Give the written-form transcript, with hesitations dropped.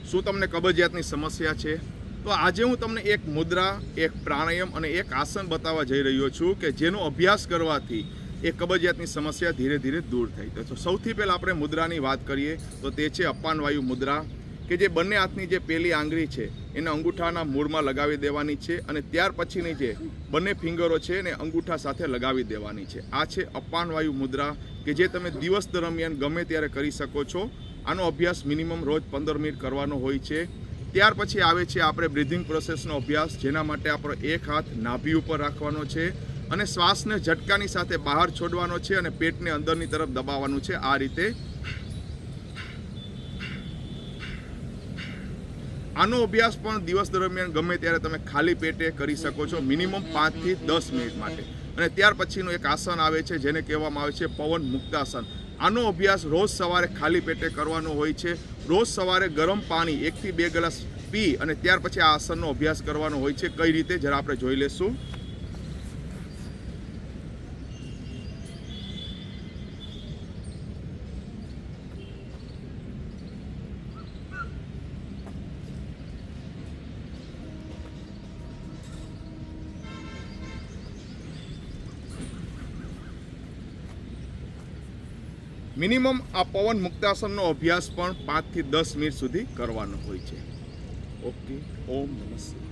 શું તમને કબજિયાતની સમસ્યા છે? તો આજે હું તમને એક મુદ્રા, એક પ્રાણાયામ અને એક આસન બતાવવા જઈ રહ્યો છું કે જેનો અભ્યાસ કરવાથી એ કબજિયાતની સમસ્યા ધીરે ધીરે દૂર થઈ. તો સૌથી પહેલાં આપણે મુદ્રાની વાત કરીએ તો તે છે અપાન વાયુ મુદ્રા, કે જે બંને હાથની જે પહેલી આંગળી છે એને અંગૂઠાના મૂળમાં લગાવી દેવાની છે અને ત્યાર પછીની જે બંને ફિંગરો છે એને અંગૂઠા સાથે લગાવી દેવાની છે. આ છે અપાન વાયુ મુદ્રા કે જે તમે દિવસ દરમિયાન ગમે ત્યારે કરી શકો છો. આનો અભ્યાસ મિનિમમ રોજ 15 મિનિટ કરવાનો હોય છે. ત્યાર પછી આવે છે આપણે બ્રિધિંગ પ્રોસેસનો અભ્યાસ, જેના માટે આપણો એક હાથ નાભી ઉપર રાખવાનો છે અને શ્વાસને ઝટકાની સાથે બહાર છોડવાનો છે અને પેટને અંદરની તરફ દબાવવાનું છે. આ રીતે આનો અભ્યાસ પણ દિવસ દરમિયાન ગમે ત્યારે તમે ખાલી પેટે કરી શકો છો, મિનિમમ 5 થી 10 મિનિટ માટે. અને ત્યાર પછીનું એક આસન આવે છે જેને કહેવામાં આવે છે પવન મુક્તાસન. આનો અભ્યાસ રોજ સવારે ખાલી પેટે કરવાનો હોય છે. રોજ સવારે ગરમ પાણી 1 થી 2 ગ્લાસ પી અને ત્યાર પછી આ આસનનો અભ્યાસ કરવાનો હોય છે. કઈ રીતે જરા આપણે જોઈ લેશું. મિનિમમ આ પવન મુક્તાસનનો અભ્યાસ પણ 5 થી 10 મિનિટ સુધી કરવાનો હોય છે. ઓકે, ઓમ નમઃ શિવાય.